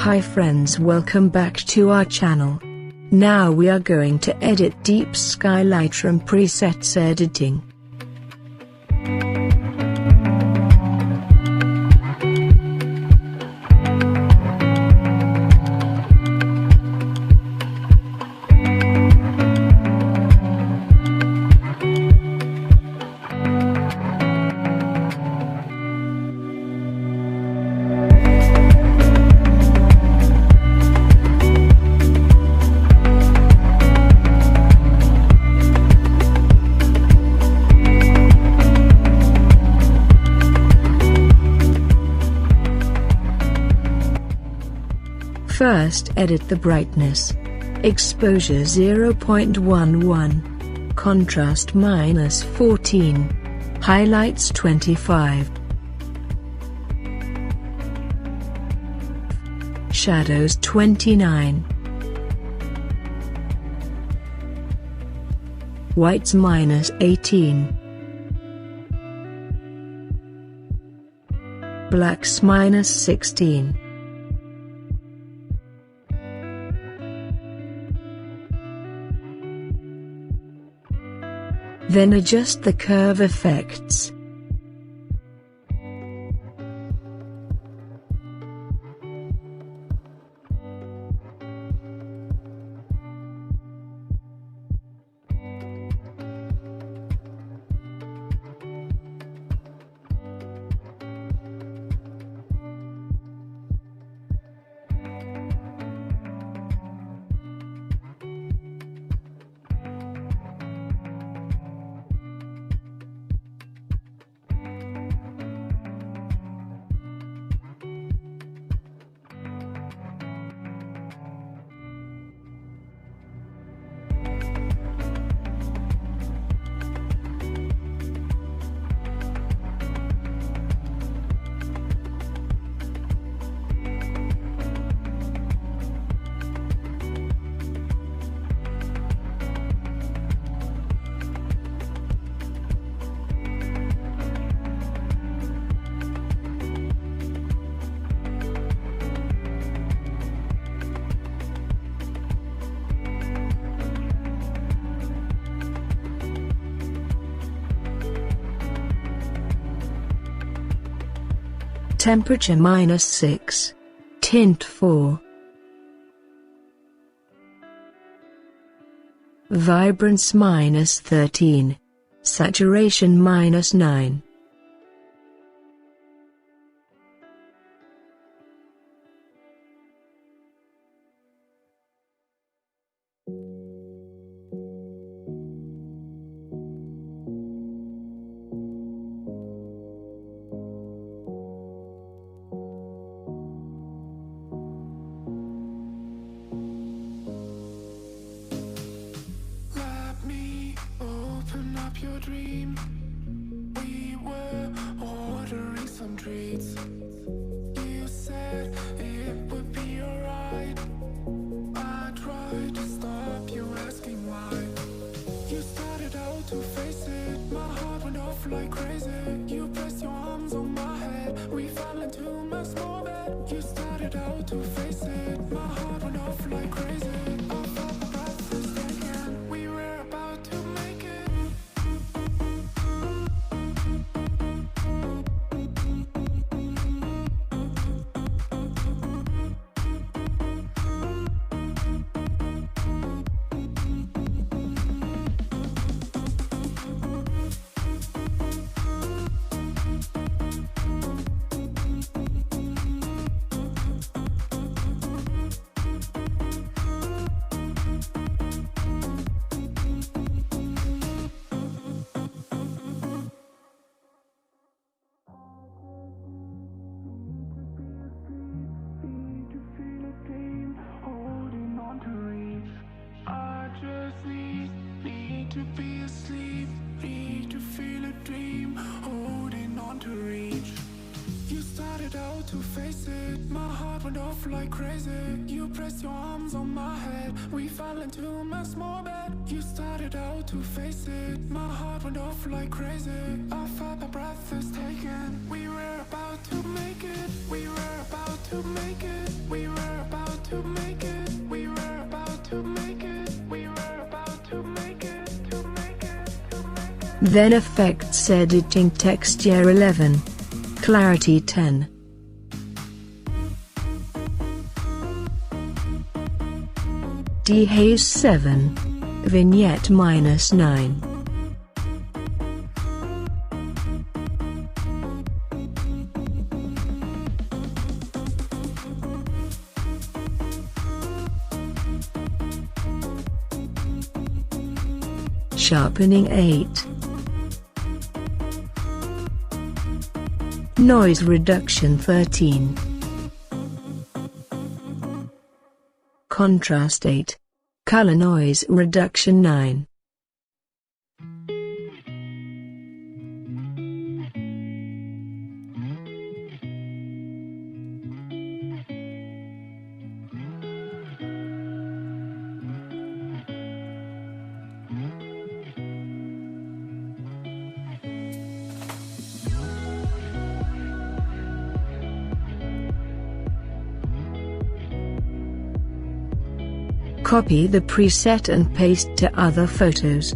Hi friends, welcome back to our channel. Now we are going to edit Deep Sky Lightroom presets editing. First, edit the brightness. Exposure 0.11. Contrast -14. Highlights 25. Shadows 29. Whites -18. Blacks -16. Then adjust the curve effects. Temperature -6. Tint 4. Vibrance -13. Saturation -9. Your dream. We were ordering some treats. You said it would be alright. I tried to stop you asking why. You started out to face it. My heart went off like crazy. You pressed your arms on my head. We fell into my small bed. You started out to face it. My heart went off like crazy. I felt my breath was taken. We were about to make it. To be asleep, need to feel a dream, holding on to reach. You started out to face it, my heart went off like crazy. You pressed your arms on my head. We fell into my small bed. You started out to face it. My heart went off like crazy. I felt my breath is taken. We were about to make it. We were about to make it. We were about to make it. We were about to make it. We were about to make it. To make it. To make it. Then effects editing, texture 11, clarity 10. Dehaze 7, vignette -9. Sharpening 8. Noise reduction 13. Contrast 8. Color noise reduction 9. Copy the preset and paste to other photos.